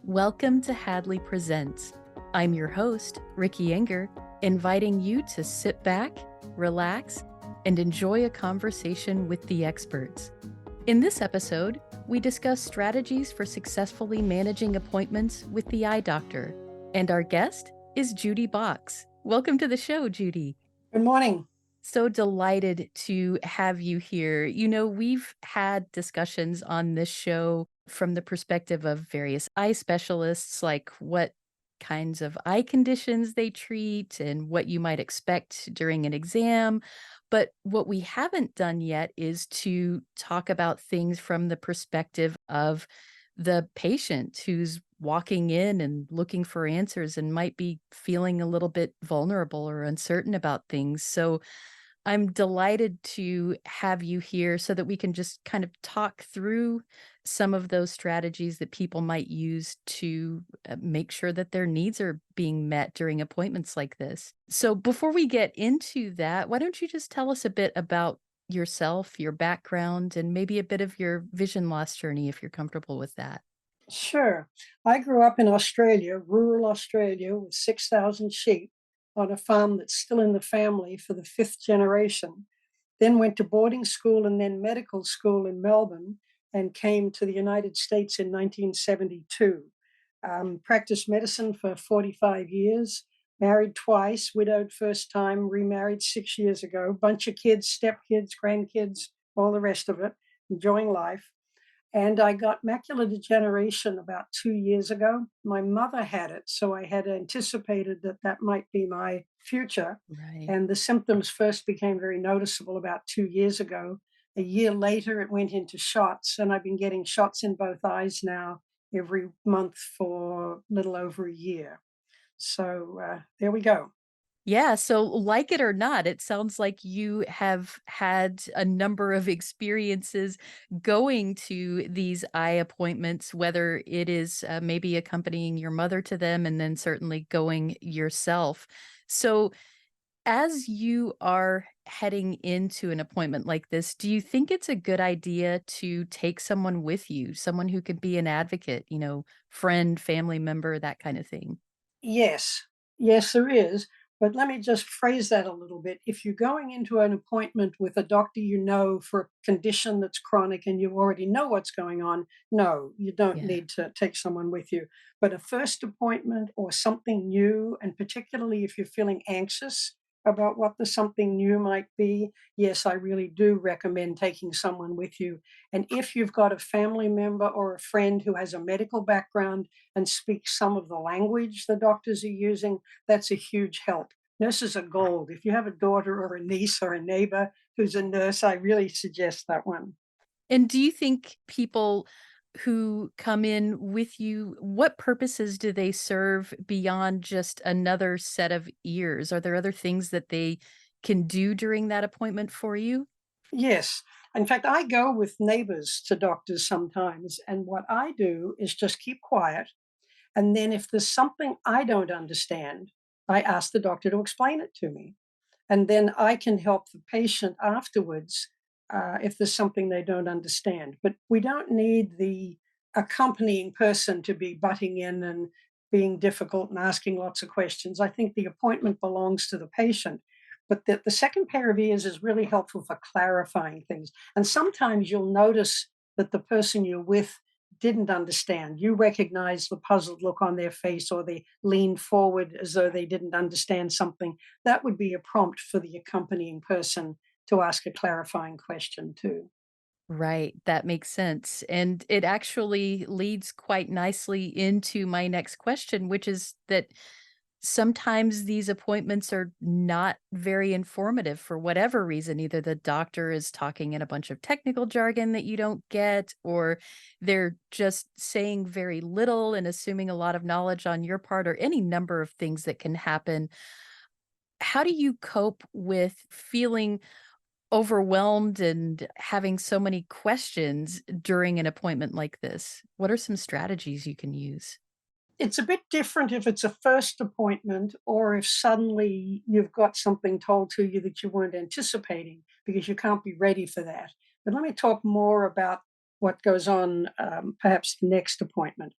Welcome to Hadley Presents. I'm your host, Ricky Enger, inviting you to sit back, relax, and enjoy a conversation with the experts. In this episode, we discuss strategies for successfully managing appointments with the eye doctor. And our guest is Judy Box. Welcome to the show, Judy. Good morning. So delighted to have you here. We've had discussions on this show from the perspective of various eye specialists, like what kinds of eye conditions they treat and what you might expect during an exam. But what we haven't done yet is to talk about things from the perspective of the patient who's walking in and looking for answers and might be feeling a little bit vulnerable or uncertain about things. So I'm delighted to have you here so that we can just kind of talk through some of those strategies that people might use to make sure that their needs are being met during appointments like this. So, before we get into that, why don't you just tell us a bit about yourself, your background, and maybe a bit of your vision loss journey if you're comfortable with that? Sure. I grew up in Australia, rural Australia, with 6,000 sheep on a farm that's still in the family for the fifth generation. Then went to boarding school and then medical school in Melbourne and came to the United States in 1972. Practiced medicine for 45 years, married twice, widowed first time, remarried 6 years ago, bunch of kids, stepkids, grandkids, all the rest of it, enjoying life. And I got macular degeneration about 2 years ago. My mother had it, so I had anticipated that that might be my future. Right. And the symptoms first became very noticeable about 2 years ago. A year later, it went into shots, and I've been getting shots in both eyes now every month for a little over a year. So there we go. Yeah, so like it or not, it sounds like you have had a number of experiences going to these eye appointments, whether it is maybe accompanying your mother to them and then certainly going yourself. So, as you are heading into an appointment like this, do you think it's a good idea to take someone with you, someone who could be an advocate, friend, family member, that kind of thing? Yes, yes, there is. But let me just phrase that a little bit. If you're going into an appointment with a doctor you know for a condition that's chronic and you already know what's going on, no, you don't Yeah. need to take someone with you. But a first appointment or something new, and particularly if you're feeling anxious about what the something new might be, yes, I really do recommend taking someone with you. And if you've got a family member or a friend who has a medical background, and speak some of the language the doctors are using, that's a huge help. Nurses are gold. If you have a daughter or a niece or a neighbor who's a nurse, I really suggest that one. And do you think people who come in with you, what purposes do they serve beyond just another set of ears? Are there other things that they can do during that appointment for you? Yes. In fact, I go with neighbors to doctors sometimes, and what I do is just keep quiet. And then if there's something I don't understand, I ask the doctor to explain it to me. And then I can help the patient afterwards if there's something they don't understand. But we don't need the accompanying person to be butting in and being difficult and asking lots of questions. I think the appointment belongs to the patient. But the second pair of ears is really helpful for clarifying things. And sometimes you'll notice that the person you're with didn't understand. You recognize the puzzled look on their face, or they leaned forward as though they didn't understand something. That would be a prompt for the accompanying person to ask a clarifying question too. Right, that makes sense. And it actually leads quite nicely into my next question, which is that sometimes these appointments are not very informative for whatever reason. Either the doctor is talking in a bunch of technical jargon that you don't get, or they're just saying very little and assuming a lot of knowledge on your part, or any number of things that can happen. How do you cope with feeling overwhelmed and having so many questions during an appointment like this? What are some strategies you can use? It's a bit different if it's a first appointment or if suddenly you've got something told to you that you weren't anticipating because you can't be ready for that. But let me talk more about what goes on perhaps the next appointment.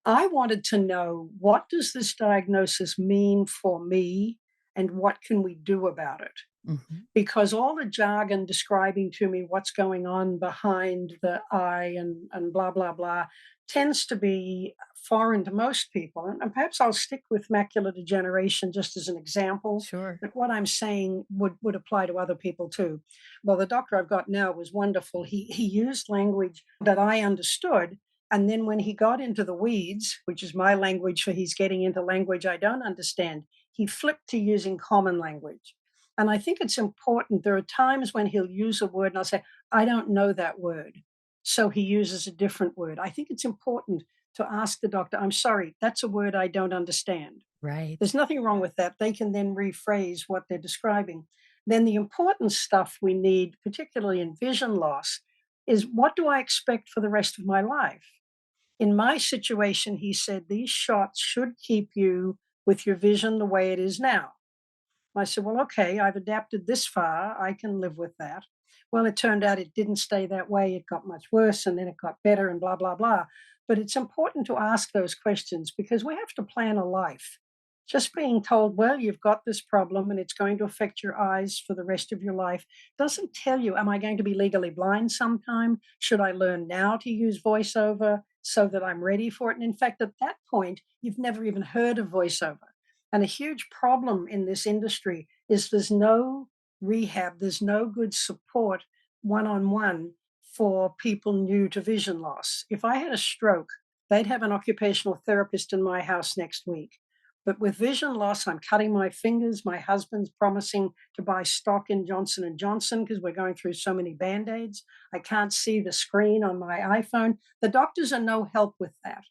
I wanted to know, what does this diagnosis mean for me and what can we do about it? Mhm. Because all the jargon describing to me what's going on behind the eye and blah, blah, blah tends to be foreign to most people. And perhaps I'll stick with macular degeneration just as an example, Sure. but what I'm saying would apply to other people too. Well, the doctor I've got now was wonderful. He used language that I understood. And then when he got into the weeds, which is my language for he's getting into language I don't understand, he flipped to using common language. And I think it's important. There are times when he'll use a word and I'll say, I don't know that word. So he uses a different word. I think it's important to ask the doctor, I'm sorry, that's a word I don't understand. Right. There's nothing wrong with that. They can then rephrase what they're describing. Then the important stuff we need, particularly in vision loss, is what do I expect for the rest of my life? In my situation, he said, these shots should keep you with your vision the way it is now. I said, well, okay, I've adapted this far. I can live with that. Well, it turned out it didn't stay that way. It got much worse and then it got better and blah, blah, blah. But it's important to ask those questions because we have to plan a life. Just being told, well, you've got this problem and it's going to affect your eyes for the rest of your life doesn't tell you, am I going to be legally blind sometime? Should I learn now to use voiceover so that I'm ready for it? And in fact, at that point, you've never even heard of voiceover. And a huge problem in this industry is there's no rehab, there's no good support one on one for people new to vision loss. If I had a stroke, they'd have an occupational therapist in my house next week. But with vision loss, I'm cutting my fingers. My husband's promising to buy stock in Johnson and Johnson because we're going through so many band-aids. I can't see the screen on my iPhone. The doctors are no help with that.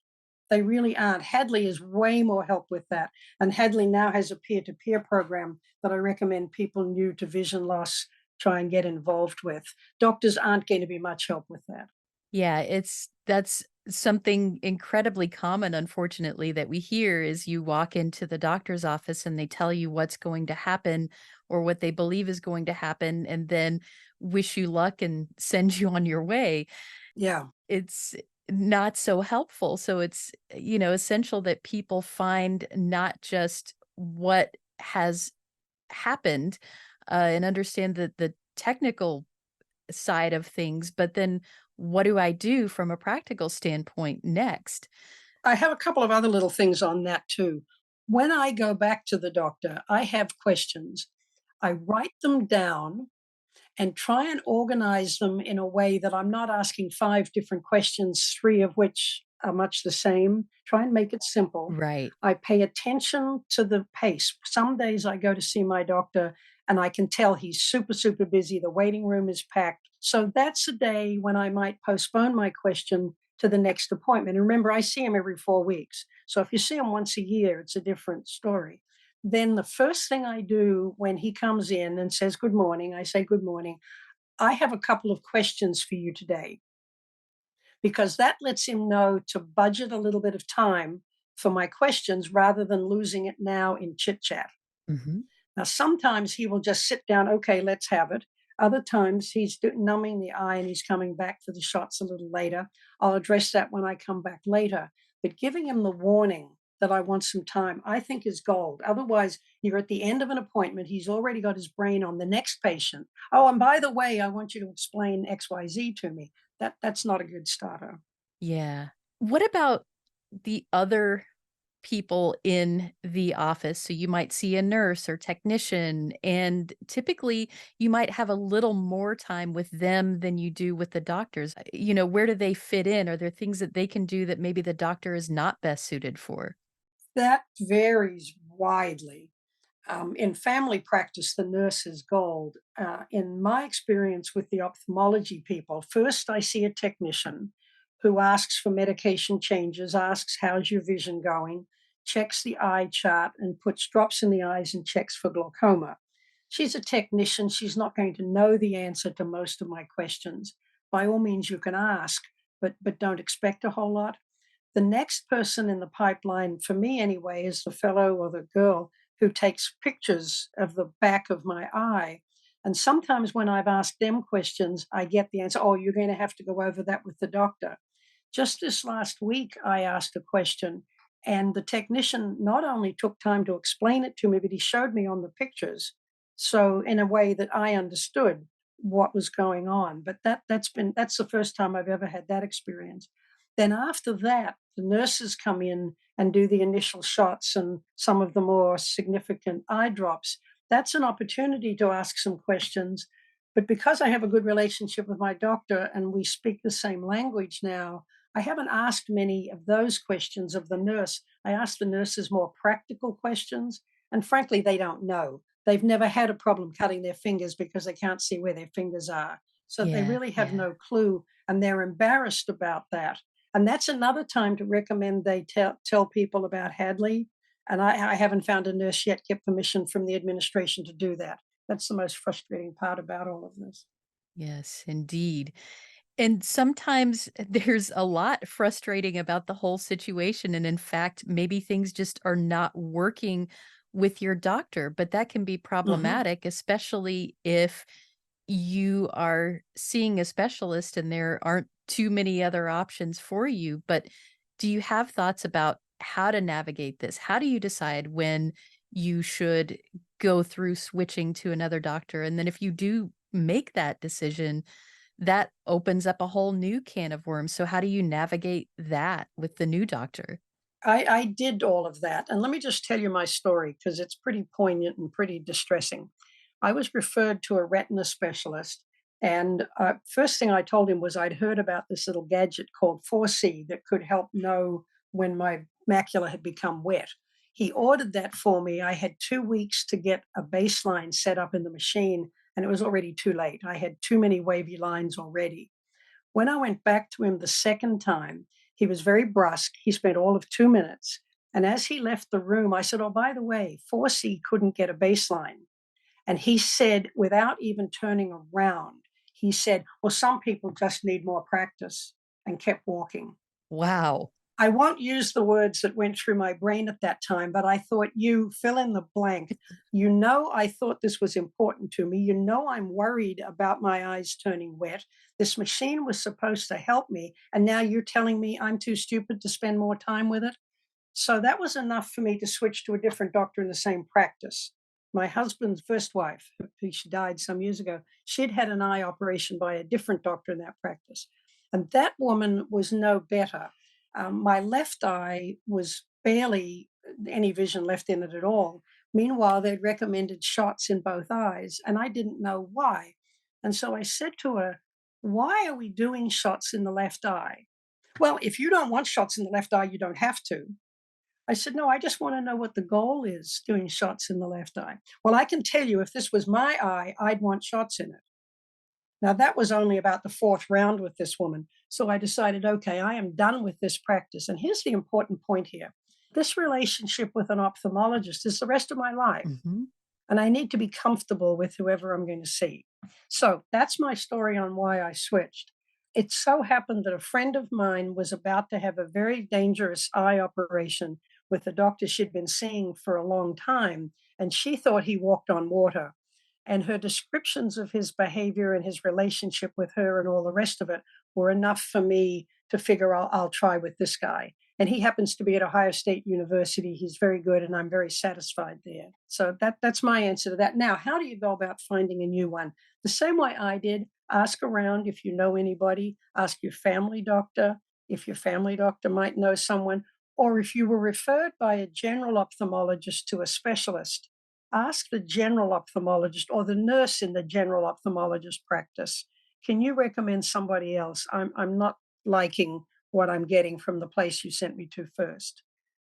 They really aren't. Hadley is way more help with that. And Hadley now has a peer to peer program that I recommend people new to vision loss try and get involved with. Doctors aren't going to be much help with that. Yeah, that's something incredibly common, unfortunately, that we hear is you walk into the doctor's office and they tell you what's going to happen or what they believe is going to happen and then wish you luck and send you on your way. Yeah. It's not so helpful. So it's, essential that people find not just what has happened, and understand the technical side of things, but then what do I do from a practical standpoint next? I have a couple of other little things on that too. When I go back to the doctor, I have questions. I write them down and try and organize them in a way that I'm not asking five different questions, three of which are much the same. Try and make it simple. Right. I pay attention to the pace. Some days I go to see my doctor and I can tell he's super, super busy. The waiting room is packed. So that's a day when I might postpone my question to the next appointment. And remember, I see him every 4 weeks. So if you see him once a year, it's a different story. Then the first thing I do when he comes in and says, good morning, I say, good morning. I have a couple of questions for you today because that lets him know to budget a little bit of time for my questions rather than losing it now in chit chat. Mhm. Now, sometimes he will just sit down, okay, let's have it. Other times he's numbing the eye and he's coming back for the shots a little later. I'll address that when I come back later. But giving him the warning that I want some time, I think is gold. Otherwise, you're at the end of an appointment. He's already got his brain on the next patient. Oh, and by the way, I want you to explain XYZ to me. That's not a good starter. Yeah. What about the other people in the office? So you might see a nurse or technician, and typically you might have a little more time with them than you do with the doctors. Where do they fit in? Are there things that they can do that maybe the doctor is not best suited for? That varies widely. In family practice, the nurse is gold. In my experience with the ophthalmology people, first I see a technician who asks for medication changes, asks, how's your vision going, checks the eye chart, and puts drops in the eyes and checks for glaucoma. She's a technician. She's not going to know the answer to most of my questions. By all means, you can ask, but don't expect a whole lot. The next person in the pipeline, for me anyway, is the fellow or the girl who takes pictures of the back of my eye. And sometimes when I've asked them questions, I get the answer, oh, you're going to have to go over that with the doctor. Just this last week, I asked a question, and the technician not only took time to explain it to me, but he showed me on the pictures. So in a way that I understood what was going on. But that's the first time I've ever had that experience. Then after that, the nurses come in and do the initial shots and some of the more significant eye drops. That's an opportunity to ask some questions. But because I have a good relationship with my doctor and we speak the same language now, I haven't asked many of those questions of the nurse. I asked the nurses more practical questions, and frankly, they don't know. They've never had a problem cutting their fingers because they can't see where their fingers are. So they Yeah, really have yeah. no clue, and they're embarrassed about that. And that's another time to recommend they tell people about Hadley. And I haven't found a nurse yet get permission from the administration to do that. That's the most frustrating part about all of this. Yes, indeed. And sometimes there's a lot frustrating about the whole situation, and in fact, maybe things just are not working with your doctor, but that can be Mhm. problematic, especially if you are seeing a specialist and there aren't too many other options for you. But do you have thoughts about how to navigate this? How do you decide when you should go through switching to another doctor? And then if you do make that decision, that opens up a whole new can of worms. So how do you navigate that with the new doctor? I did all of that. And let me just tell you my story because it's pretty poignant and pretty distressing. I was referred to a retina specialist. And first thing I told him was I'd heard about this little gadget called 4C that could help know when my macula had become wet. He ordered that for me. I had 2 weeks to get a baseline set up in the machine, and it was already too late. I had too many wavy lines already. When I went back to him the second time, he was very brusque. He spent all of 2 minutes. And as he left the room, I said, "Oh, by the way, 4C couldn't get a baseline." And he said, without even turning around, he said, "Well, some people just need more practice," and kept walking. Wow. I won't use the words that went through my brain at that time, but I thought, you fill in the blank. You know, I thought this was important to me. You know, I'm worried about my eyes turning wet. This machine was supposed to help me. And now you're telling me I'm too stupid to spend more time with it. So that was enough for me to switch to a different doctor in the same practice. My husband's first wife, she died some years ago, she'd had an eye operation by a different doctor in that practice. And that woman was no better. My left eye was barely any vision left in it at all. Meanwhile, they'd recommended shots in both eyes, and I didn't know why. And so I said to her, "Why are we doing shots in the left eye?" "Well, if you don't want shots in the left eye, you don't have to." I said, "No, I just want to know what the goal is doing shots in the left eye." "Well, I can tell you if this was my eye, I'd want shots in it." Now, that was only about the fourth round with this woman. So I decided, okay, I am done with this practice. And here's the important point here: this relationship with an ophthalmologist is the rest of my life. Mhm. And I need to be comfortable with whoever I'm going to see. So that's my story on why I switched. It so happened that a friend of mine was about to have a very dangerous eye operation with a doctor she'd been seeing for a long time, and she thought he walked on water. And her descriptions of his behavior and his relationship with her and all the rest of it were enough for me to figure I'll try with this guy. And he happens to be at Ohio State University. He's very good, and I'm very satisfied there. So that's my answer to that. Now, how do you go about finding a new one? The same way I did. Ask around if you know anybody. Ask your family doctor if your family doctor might know someone, or if you were referred by a general ophthalmologist to a specialist. Ask the general ophthalmologist or the nurse in the general ophthalmologist practice. Can you recommend somebody else? I'm not liking what I'm getting from the place you sent me to first.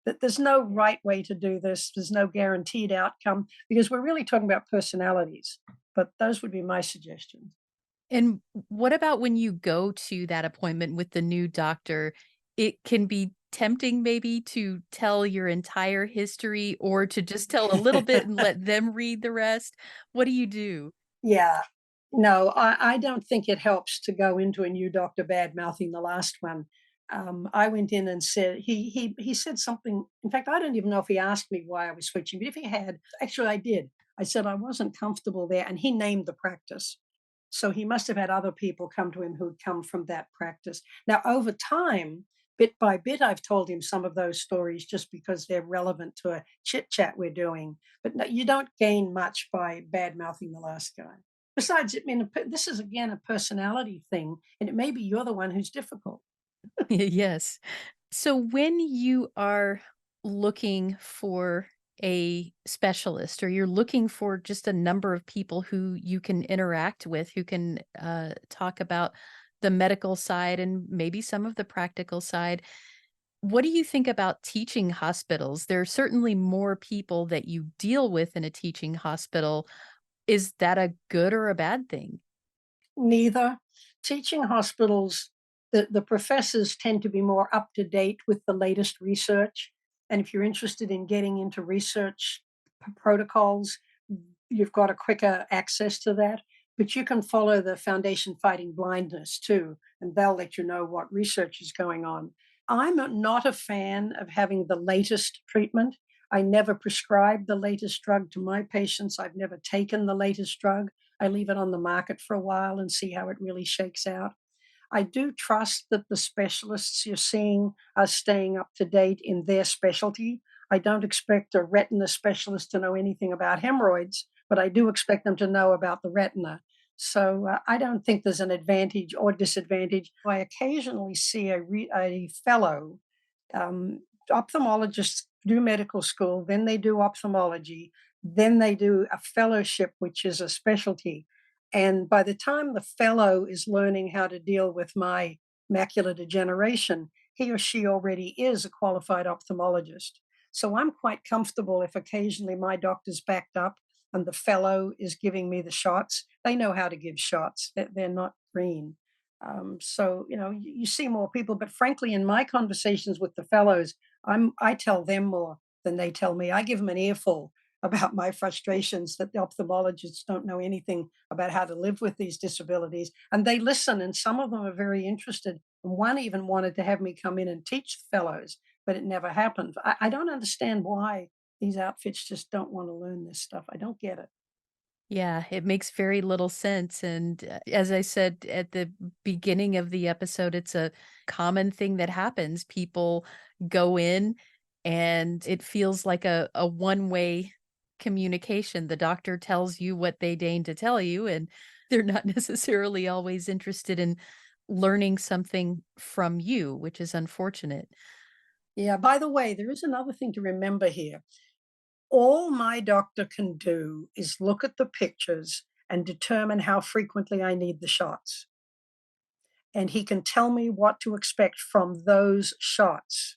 That there's no right way to do this. There's no guaranteed outcome because we're really talking about personalities. But those would be my suggestions. And what about when you go to that appointment with the new doctor? It can be tempting maybe to tell your entire history or to just tell a little bit and let them read the rest. What do you do? Yeah. No, I don't think it helps to go into a new doctor bad mouthing the last one. I went in and said he said something. In fact, I don't even know if he asked me why I was switching, but if he had, actually I did. I said I wasn't comfortable there, and he named the practice. So he must have had other people come to him who'd come from that practice. Now, over time, bit by bit, I've told him some of those stories just because they're relevant to a chit chat we're doing. But no, you don't gain much by bad mouthing the last guy. Besides, I mean, this is again a personality thing, and it may be you're the one who's difficult. Yes. So when you are looking for a specialist or you're looking for just a number of people who you can interact with, who can talk about the medical side and maybe some of the practical side, what do you think about teaching hospitals? There are certainly more people that you deal with in a teaching hospital. Is that a good or a bad thing? Neither. Teaching hospitals, the professors tend to be more up to date with the latest research. And if you're interested in getting into research protocols, you've got a quicker access to that. But you can follow the Foundation Fighting Blindness too, and they'll let you know what research is going on. Not a fan of having the latest treatment. I never prescribe the latest drug to my patients. I've never taken the latest drug. I leave it on the market for a while and see how it really shakes out. I do trust that the specialists you're seeing are staying up to date in their specialty. I don't expect a retina specialist to know anything about hemorrhoids, but I do expect them to know about the retina. So I don't think there's an advantage or disadvantage. I occasionally see a fellow. Ophthalmologists do medical school, then they do ophthalmology, then they do a fellowship, which is a specialty. And by the time the fellow is learning how to deal with my macular degeneration, he or she already is a qualified ophthalmologist. So I'm quite comfortable if occasionally my doctor's backed up and the fellow is giving me the shots. They know how to give shots, they're not green. So, you see more people, but frankly, in my conversations with the fellows, I tell them more than they tell me. I give them an earful about my frustrations that the ophthalmologists don't know anything about how to live with these disabilities. And they listen, and some of them are very interested. And one even wanted to have me come in and teach fellows, but it never happened. I don't understand why these outfits just don't want to learn this stuff. I don't get it. Yeah, it makes very little sense. And as I said at the beginning of the episode, it's a common thing that happens. People go in and it feels like a one-way communication. The doctor tells you what they deign to tell you, and they're not necessarily always interested in learning something from you, which is unfortunate. Yeah, by the way, there is another thing to remember here. All my doctor can do is look at the pictures and determine how frequently I need the shots. And he can tell me what to expect from those shots.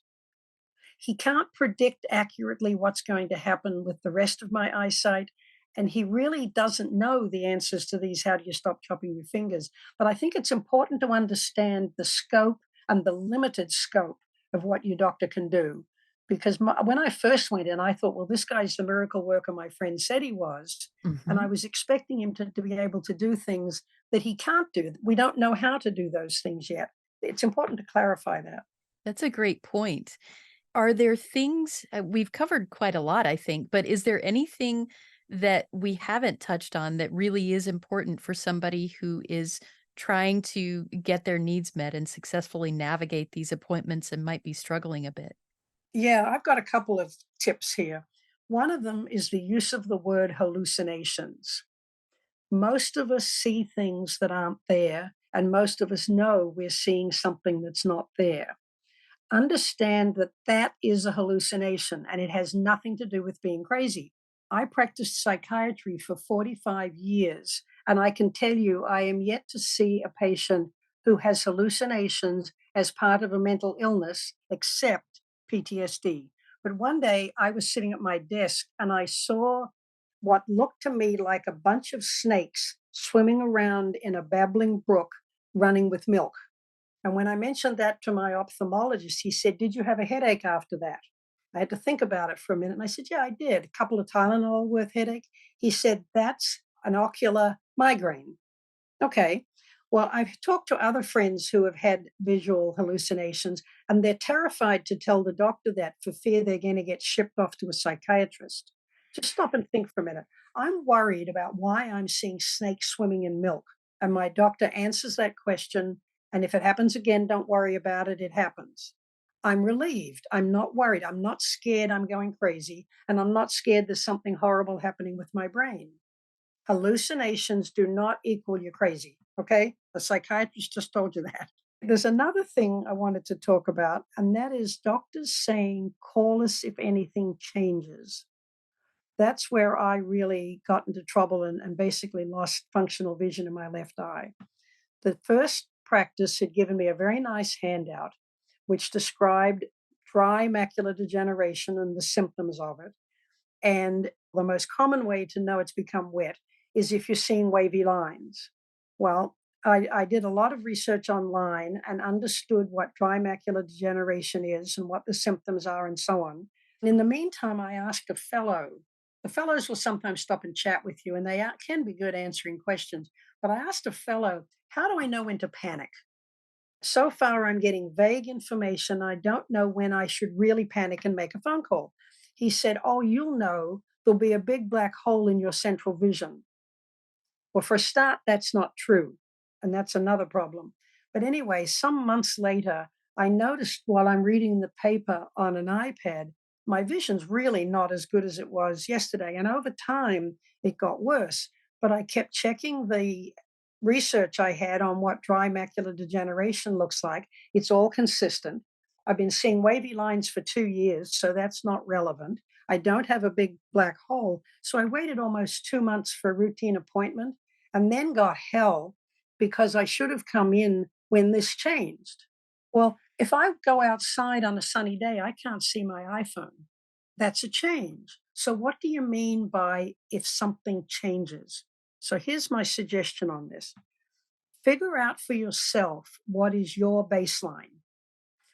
He can't predict accurately what's going to happen with the rest of my eyesight. And he really doesn't know the answers to these how do you stop chopping your fingers. But I think it's important to understand the scope and the limited scope of what your doctor can do. Because when I first went in, I thought, well, this guy's the miracle worker my friend said he was. And I Mhm. was expecting him to be able to do things that he can't do. We don't know how to do those things yet. It's important to clarify that. That's a great point. Are there things we've covered quite a lot, I think, but is there anything that we haven't touched on that really is important for somebody who is trying to get their needs met and successfully navigate these appointments and might be struggling a bit? Yeah, I've got a couple of tips here. One of them is the use of the word hallucinations. Most of us see things that aren't there, and most of us know we're seeing something that's not there. Understand that that is a hallucination and it has nothing to do with being crazy. I practiced psychiatry for 45 years, and I can tell you I am yet to see a patient who has hallucinations as part of a mental illness, except PTSD. But one day I was sitting at my desk and I saw what looked to me like a bunch of snakes swimming around in a babbling brook running with milk. And when I mentioned that to my ophthalmologist, he said, "Did you have a headache after that?" I had to think about it for a minute. And I said, "Yeah, I did. A couple of Tylenol worth headache." He said, "That's an ocular migraine." Okay. Well, I've talked to other friends who have had visual hallucinations, and they're terrified to tell the doctor that for fear they're going to get shipped off to a psychiatrist. Just stop and think for a minute. I'm worried about why I'm seeing snakes swimming in milk. And my doctor answers that question. And if it happens again, don't worry about it. It happens. I'm relieved. I'm not worried. I'm not scared I'm going crazy. And I'm not scared there's something horrible happening with my brain. Hallucinations do not equal you're crazy. Okay. A psychiatrist just told you that. There's another thing I wanted to talk about, and that is doctors saying, call us if anything changes. That's where I really got into trouble and basically lost functional vision in my left eye. The first practice had given me a very nice handout which described dry macular degeneration and the symptoms of it. And the most common way to know it's become wet is if you're seeing wavy lines. Well, I did a lot of research online and understood what dry macular degeneration is and what the symptoms are and so on. And in the meantime, I asked a fellow. The fellows will sometimes stop and chat with you, and can be good answering questions. But I asked a fellow, how do I know when to panic? So far, I'm getting vague information. I don't know when I should really panic and make a phone call. He said, oh, you'll know there'll be a big black hole in your central vision. Well, for a start, that's not true. And that's another problem. But anyway, some months later, I noticed while I'm reading the paper on an iPad, my vision's really not as good as it was yesterday. And over time, it got worse. But I kept checking the research I had on what dry macular degeneration looks like. It's all consistent. I've been seeing wavy lines for 2 years, so that's not relevant. I don't have a big black hole. So I waited almost 2 months for a routine appointment and then got hell because I should have come in when this changed. Well, if I go outside on a sunny day, I can't see my iPhone. That's a change. So, what do you mean by if something changes? So, here's my suggestion on this: figure out for yourself what is your baseline.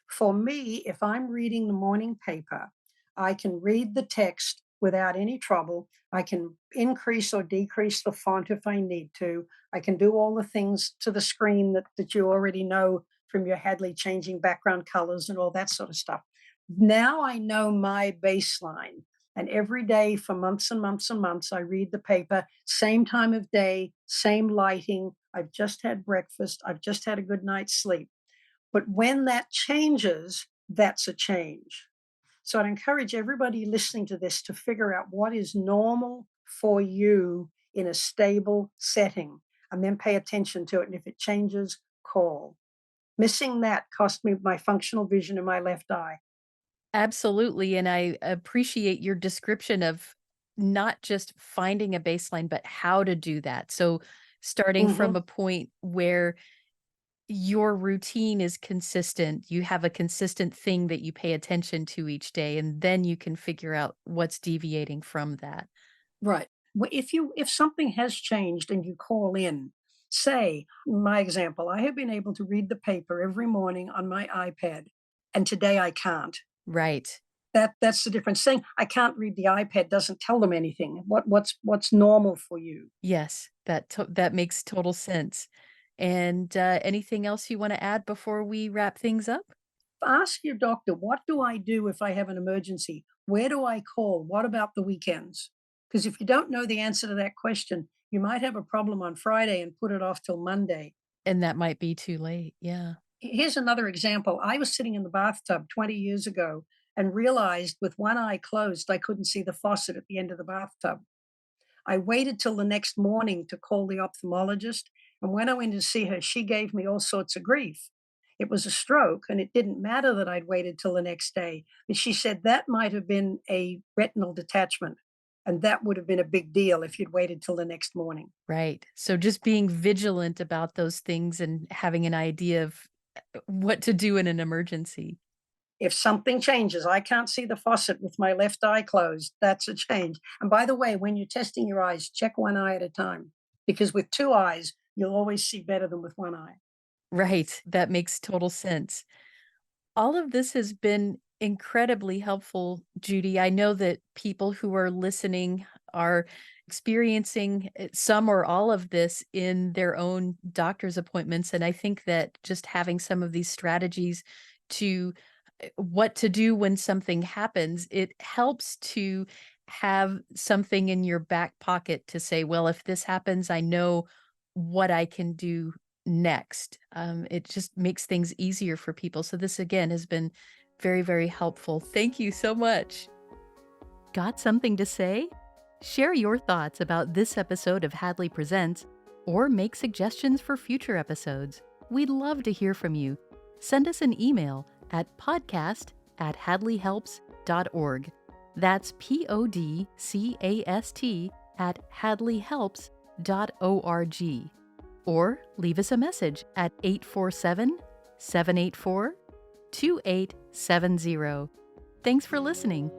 For me, if I'm reading the morning paper, I can read the text without any trouble. I can increase or decrease the font if I need to. I can do all the things to the screen that you already know from your Hadley changing background colors and all that sort of stuff. Now I know my baseline. And every day for months and months and months, I read the paper, same time of day, same lighting. I've just had breakfast. I've just had a good night's sleep. But when that changes, that's a change. So I'd encourage everybody listening to this to figure out what is normal for you in a stable setting and then pay attention to it. And if it changes, call. Missing that cost me my functional vision in my left eye. Absolutely, and I appreciate your description of not just finding a baseline, but how to do that. So, starting from Mhm. a point where your routine is consistent, you have a consistent thing that you pay attention to each day, and then you can figure out what's deviating from that. Right. If something has changed and you call in, say, my example, I have been able to read the paper every morning on my iPad, and today I can't. Right. That's the difference. Saying I can't read the iPad doesn't tell them anything. What's normal for you? Yes, that makes total sense. And, anything else you wanna add before we wrap things up? Ask your doctor, what do I do if I have an emergency? Where do I call? What about the weekends? Because if you don't know the answer to that question, you might have a problem on Friday and put it off till Monday. And that might be too late, yeah. Here's another example. I was sitting in the bathtub 20 years ago and realized with one eye closed, I couldn't see the faucet at the end of the bathtub. I waited till the next morning to call the ophthalmologist. And when I went to see her, she gave me all sorts of grief. It was a stroke, and it didn't matter that I'd waited till the next day. But she said that might have been a retinal detachment. And that would have been a big deal if you'd waited till the next morning. Right. So just being vigilant about those things and having an idea of what to do in an emergency. If something changes, I can't see the faucet with my left eye closed. That's a change. And by the way, when you're testing your eyes, check one eye at a time because with two eyes, you'll always see better than with one eye. Right. That makes total sense. All of this has been incredibly helpful, Judy. I know that people who are listening are experiencing some or all of this in their own doctor's appointments. And I think that just having some of these strategies to what to do when something happens, it helps to have something in your back pocket to say, well, if this happens, I know what I can do next. It just makes things easier for people. So this again has been very, very helpful. Thank you so much. Got something to say? Share your thoughts about this episode of Hadley Presents or make suggestions for future episodes. We'd love to hear from you. Send us an email at podcast@hadleyhelps.org. That's podcast @hadleyhelps.org. Or leave us a message at 847-784-2870. Thanks for listening.